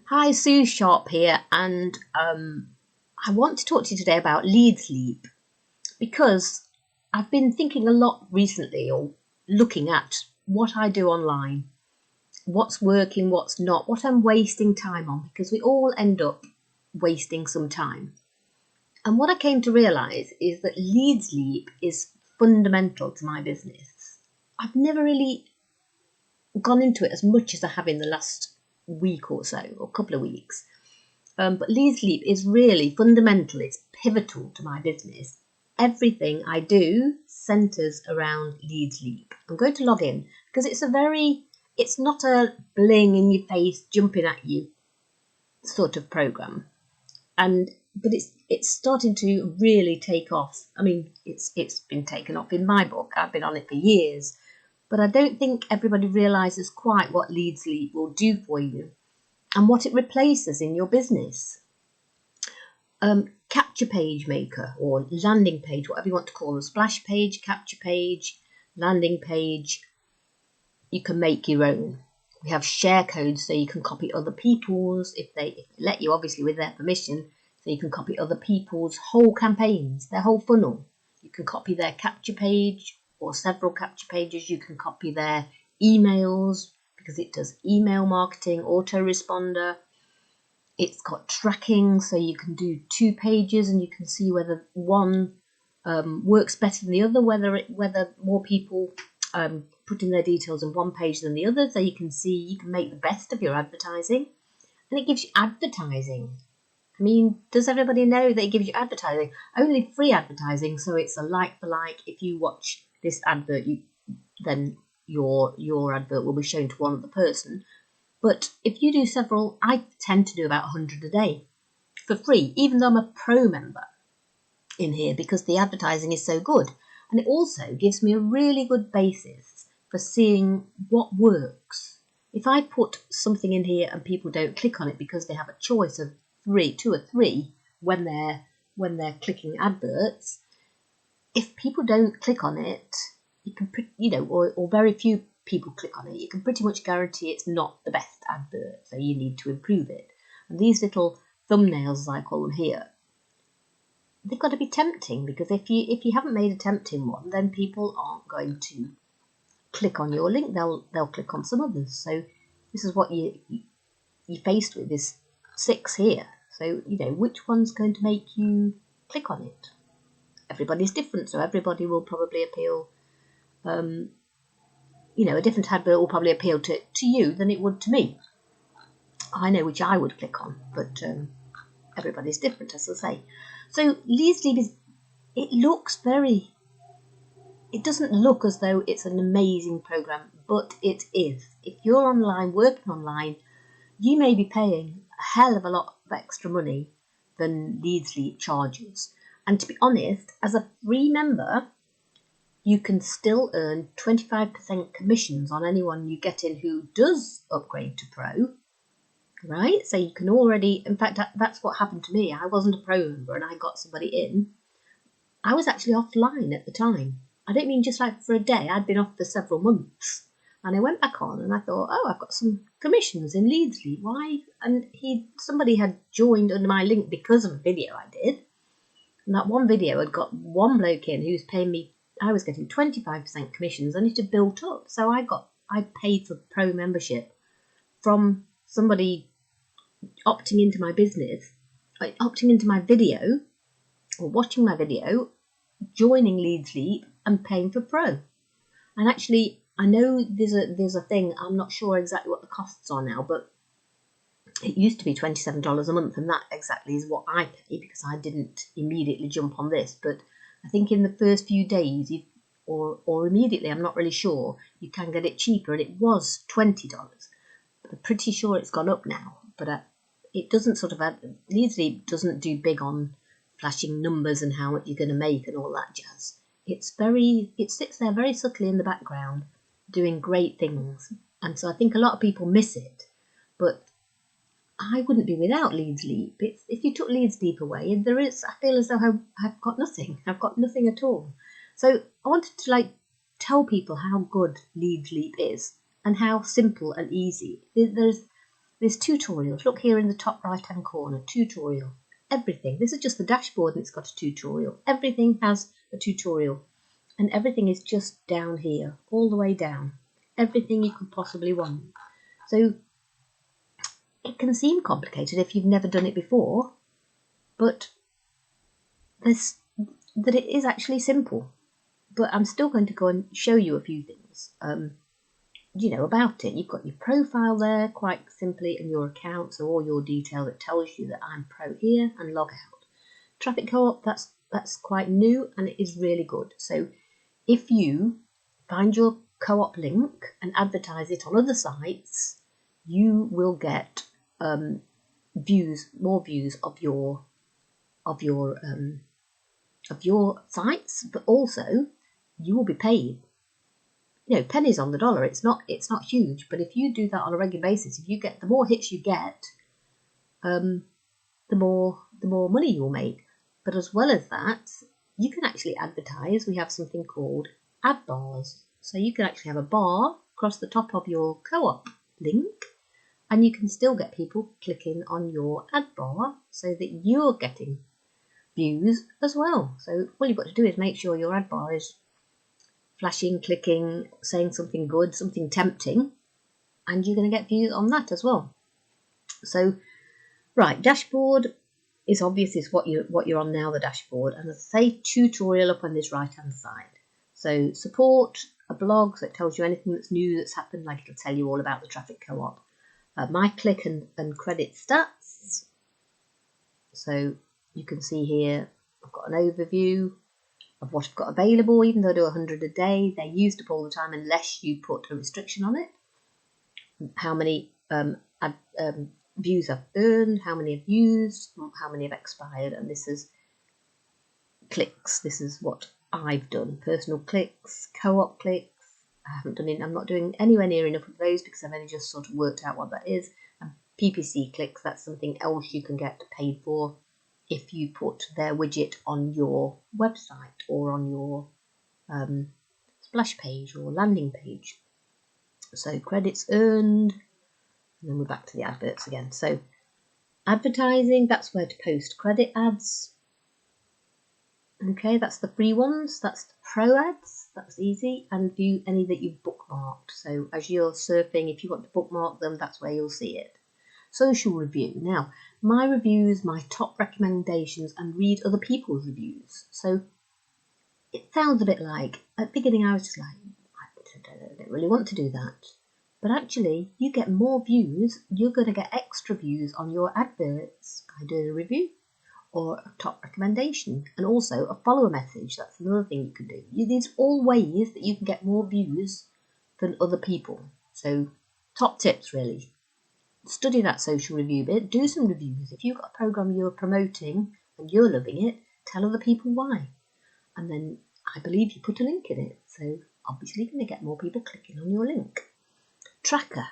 Hi, Sue Sharp here, and I want to talk to you today about Leadsleap because I've been thinking a lot recently, or looking at what I do online, what's working, what's not, what I'm wasting time on, because we all end up wasting some time. And what I came to realise is that Leadsleap is fundamental to my business. I've never really gone into it as much as I have in the last week or so, or couple of weeks. But Leadsleap is really fundamental. It's pivotal to my business. Everything I do centres around Leadsleap. I'm going to log in because it's not a bling in your face, jumping at you sort of program. But it's starting to really take off. I mean, it's been taken off in my book. I've been on it for years. But I don't think everybody realises quite what Leadsleap will do for you and what it replaces in your business. Capture page maker or landing page, whatever you want to call them, splash page, capture page, landing page, you can make your own. We have share codes so you can copy other people's, if they let you, obviously with their permission, so you can copy other people's whole campaigns, their whole funnel. You can copy their capture page or several capture pages. You can copy their emails because it does email marketing, autoresponder. It's got tracking, so you can do 2 pages and you can see whether one works better than the other, whether more people put in their details on one page than the other, so you can make the best of your advertising. And it gives you advertising. I mean, does everybody know that it gives you advertising? Only free advertising, so it's a like for like. If you watch this advert, then your advert will be shown to one other person. But if you do several, I tend to do about 100 a day for free, even though I'm a pro member in here, because the advertising is so good. And it also gives me a really good basis for seeing what works. If I put something in here and people don't click on it because they have a choice of 2 or 3 when they're clicking adverts, if people don't click on it, you can, or very few people click on it, you can pretty much guarantee it's not the best advert, so you need to improve it. And these little thumbnails, as I call them here, they've got to be tempting, because if you haven't made a tempting one, then people aren't going to click on your link. They'll click on some others. So this is what you're faced with, is 6 here. So which one's going to make you click on it? Everybody's different, so everybody will probably appeal. A different advert will probably appeal to you than it would to me. I know which I would click on, but everybody's different, as I say. So Leadsleap it doesn't look as though it's an amazing program, but it is. If you're online, working online, you may be paying a hell of a lot of extra money than Leadsleap charges. And to be honest, as a free member, you can still earn 25% commissions on anyone you get in who does upgrade to pro, right? So you can already, in fact, that's what happened to me. I wasn't a pro member and I got somebody in. I was actually offline at the time. I don't mean just like for a day. I'd been off for several months. And I went back on and I thought, I've got some commissions in Leadsleap. Why? And somebody had joined under my link because of a video I did. And that one video had got one bloke in who was paying me. I was getting 25% commissions, and it had built up. So I paid for pro membership from somebody opting into my business, opting into my video, or watching my video, joining Leadsleap and paying for pro. And actually, I know there's a thing, I'm not sure exactly what the costs are now, but it used to be $27 a month, and that exactly is what I pay, because I didn't immediately jump on this. But I think in the first few days, or immediately, I'm not really sure, you can get it cheaper, and it was $20. But I'm pretty sure it's gone up now. But it doesn't Leadsleap doesn't do big on flashing numbers and how much you're going to make and all that jazz. It sits there very subtly in the background, doing great things. And so I think a lot of people miss it. But I wouldn't be without Leadsleap. If you took Leadsleap away, I feel as though I've got nothing. I've got nothing at all. So I wanted to tell people how good Leadsleap is and how simple and easy. There's tutorials. Look here in the top right hand corner, tutorial. Everything. This is just the dashboard and it's got a tutorial. Everything has a tutorial. And everything is just down here, all the way down. Everything you could possibly want. So it can seem complicated if you've never done it before, but it is actually simple. But I'm still going to go and show you a few things, about it. You've got your profile there quite simply and your account, so all your detail that tells you that I'm pro here, and log out. Traffic co-op, that's quite new and it is really good. So if you find your co-op link and advertise it on other sites, you will get more views of your sites, but also you will be paid. Pennies on the dollar. It's not huge, but if you do that on a regular basis, the more hits you get, the more money you'll make. But as well as that, you can actually advertise. We have something called ad bars. So you can actually have a bar across the top of your co-op link, and you can still get people clicking on your ad bar so that you're getting views as well. So all you've got to do is make sure your ad bar is flashing, clicking, saying something good, something tempting, and you're going to get views on that as well. So, right, dashboard is obvious, is what you're on now, the dashboard, and as I say, tutorial up on this right hand side. So support, a blog, so it tells you anything that's new that's happened, like it'll tell you all about the traffic co-op. My click and credit stats. So you can see here I've got an overview of what I've got available. Even though I do 100 a day, they're used up all the time unless you put a restriction on it. How many views I've earned, how many I've used, how many have expired, and this is clicks. This is what I've done. Personal clicks, co-op clicks. I'm not doing anywhere near enough of those because I've only just sort of worked out what that is. And PPC clicks, that's something else you can get paid for if you put their widget on your website or on your splash page or landing page. So credits earned, and then we're back to the adverts again. So advertising, that's where to post credit ads. Okay, that's the free ones. That's the pro ads. That's easy. And view any that you've bookmarked. So as you're surfing, if you want to bookmark them, that's where you'll see it. Social review. Now, my reviews, my top recommendations, and read other people's reviews. So it sounds a bit like, at the beginning I was just like, I don't really want to do that. But actually, you get more views. You're going to get extra views on your adverts by doing a review or a top recommendation, and also a follower message. That's another thing you can do. These are all ways that you can get more views than other people. So top tips, really. Study that social review bit. Do some reviews. If you've got a program you're promoting and you're loving it, tell other people why. And then I believe you put a link in it. So obviously you're going to get more people clicking on your link. Tracker.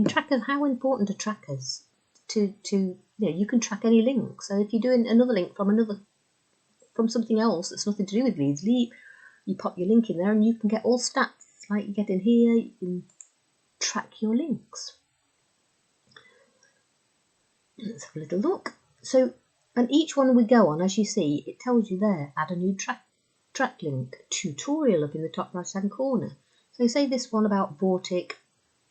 Trackers, how important are trackers? You can track any link. So if you're doing another link from something else that's nothing to do with Leadsleap, you pop your link in there and you can get all stats like you get in here. You can track your links. Let's have a little look. So, and each one we go on, as you see, it tells you there, add a new track link, tutorial up in the top right hand corner. So say this one about Vortic,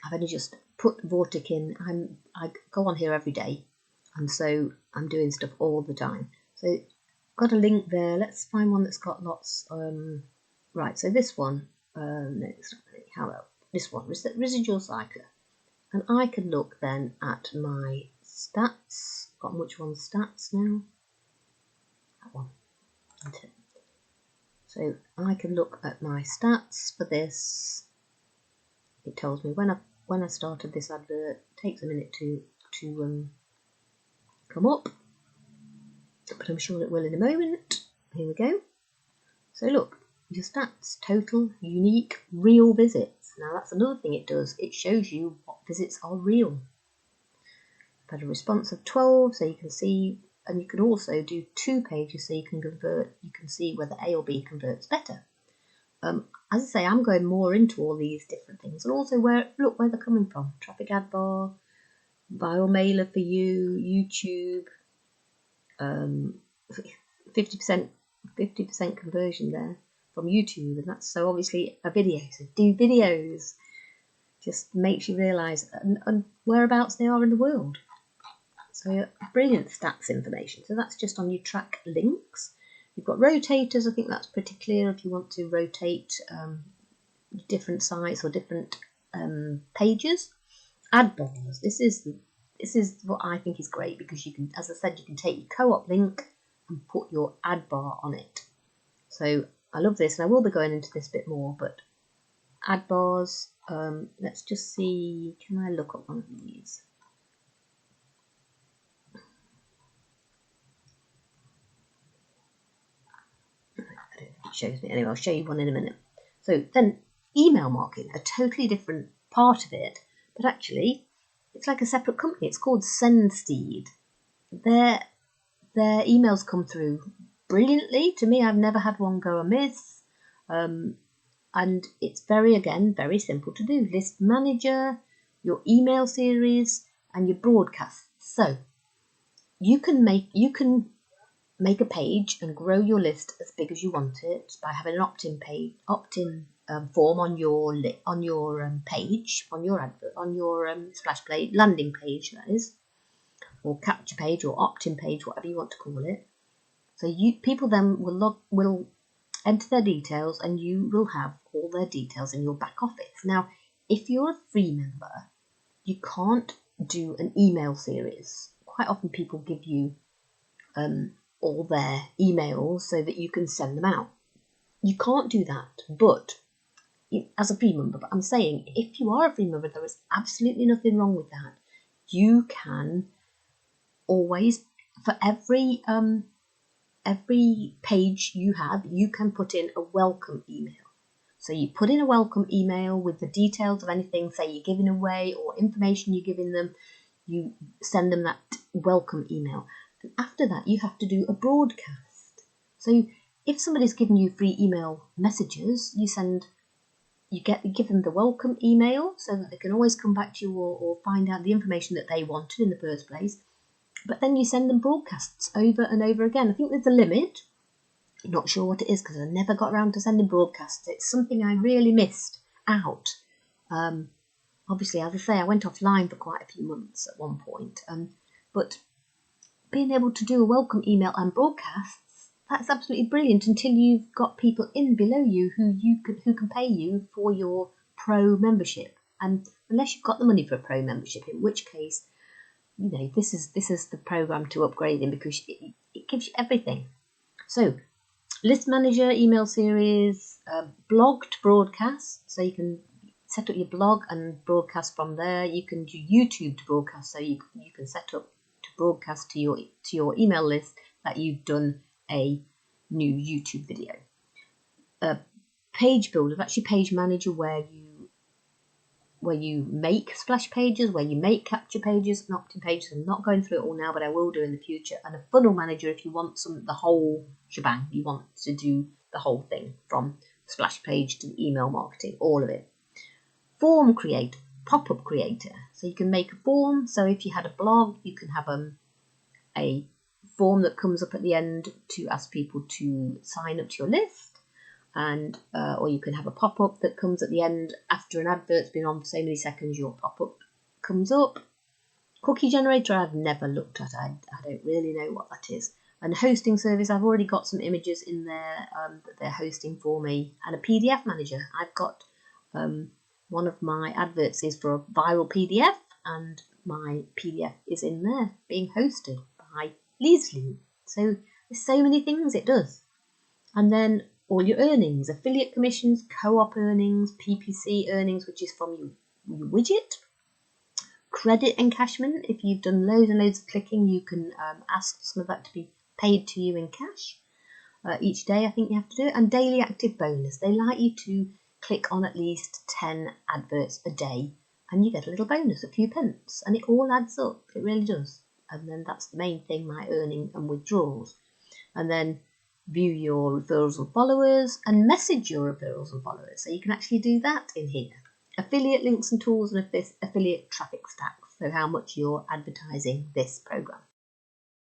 I've only just put Vortic in. I go on here every day, and so I'm doing stuff all the time. So got a link there. Let's find one that's got lots. Right, so this one, no, it's not really. How about this one, residual cycler? And I can look then at my stats. Got which one's stats now? That one. So I can look at my stats for this. It tells me when I started this advert. It takes a minute to come up, but I'm sure it will in a moment. Here we go. So look, your stats, total, unique, real visits. Now that's another thing it does. It shows you what visits are real. I've had a response of 12, so you can see, and you can also do 2 pages so you can convert. You can see whether A or B converts better. As I say, I'm going more into all these different things, and also look where they're coming from. Traffic ad bar, viral mailer for you, YouTube, 50% conversion there from YouTube, and that's so obviously a video. So do videos. Just makes you realise and whereabouts they are in the world. So brilliant stats information. So that's just on your track links. You've got rotators. I think that's pretty clear if you want to rotate different sites or different pages. Ad bars. This is what I think is great, because you can, as I said, you can take your co-op link and put your ad bar on it. So I love this, and I will be going into this a bit more, but ad bars, let's just see, can I look up one of these? I don't think it shows me. Anyway, I'll show you one in a minute. So then email marketing, a totally different part of it, but actually it's like a separate company. It's called Sendsteed. Their emails come through brilliantly. To me, I've never had one go amiss. And it's very simple to do. List manager, your email series, and your broadcasts. So you can make a page and grow your list as big as you want it by having an opt-in form on your page, on your advert, on your splash page, landing page, that is, or capture page or opt-in page, whatever you want to call it. So people then will enter their details, and you will have all their details in your back office. Now, if you're a free member, you can't do an email series. Quite often people give you all their emails so that you can send them out. You can't do that, but as a free member, but I'm saying if you are a free member, there is absolutely nothing wrong with that. You can always, for every page you have, you can put in a welcome email. So you put in a welcome email with the details of anything, say you're giving away or information you're giving them, you send them that welcome email. And after that, you have to do a broadcast. So if somebody's given you free email messages, you give them the welcome email so that they can always come back to you or find out the information that they wanted in the first place. But then you send them broadcasts over and over again. I think there's a limit. I'm not sure what it is because I never got around to sending broadcasts. It's something I really missed out. Obviously, as I say, I went offline for quite a few months at one point. But being able to do a welcome email and broadcasts, that's absolutely brilliant until you've got people in below you who can pay you for your pro membership. And unless you've got the money for a pro membership, in which case, this is the program to upgrade in, because it gives you everything. So, list manager, email series, blogged broadcast, so you can set up your blog and broadcast from there. You can do YouTube to broadcast, so you can set up to broadcast to your email list that you've done a new YouTube video. Page builder, actually page manager, where you make splash pages, where you make capture pages and opt-in pages. I'm not going through it all now, but I will do in the future. And a funnel manager if you want the whole shebang. You want to do the whole thing from splash page to email marketing, all of it. Form creator, pop-up creator. So you can make a form. So if you had a blog, you can have a form that comes up at the end to ask people to sign up to your list. And or you can have a pop-up that comes at the end after an advert's been on for so many seconds. Your pop-up comes up. Cookie generator, I've never looked at. I don't really know what that is. And hosting service, I've already got some images in there that they're hosting for me. And a PDF manager, I've got one of my adverts is for a viral PDF, and my PDF is in there being hosted by Leadsleap. So there's so many things it does. And then all your earnings, affiliate commissions, co-op earnings, PPC earnings, which is from your widget. Credit encashment, if you've done loads and loads of clicking, you can ask some of that to be paid to you in cash each day. I think you have to do it. And daily active bonus, they like you to click on at least 10 adverts a day, and you get a little bonus, a few pence, and it all adds up. It really does. And then that's the main thing, my earning and withdrawals. And then view your referrals and followers and message your referrals and followers. So you can actually do that in here. Affiliate links and tools and affiliate traffic stacks. so how much you're advertising this program.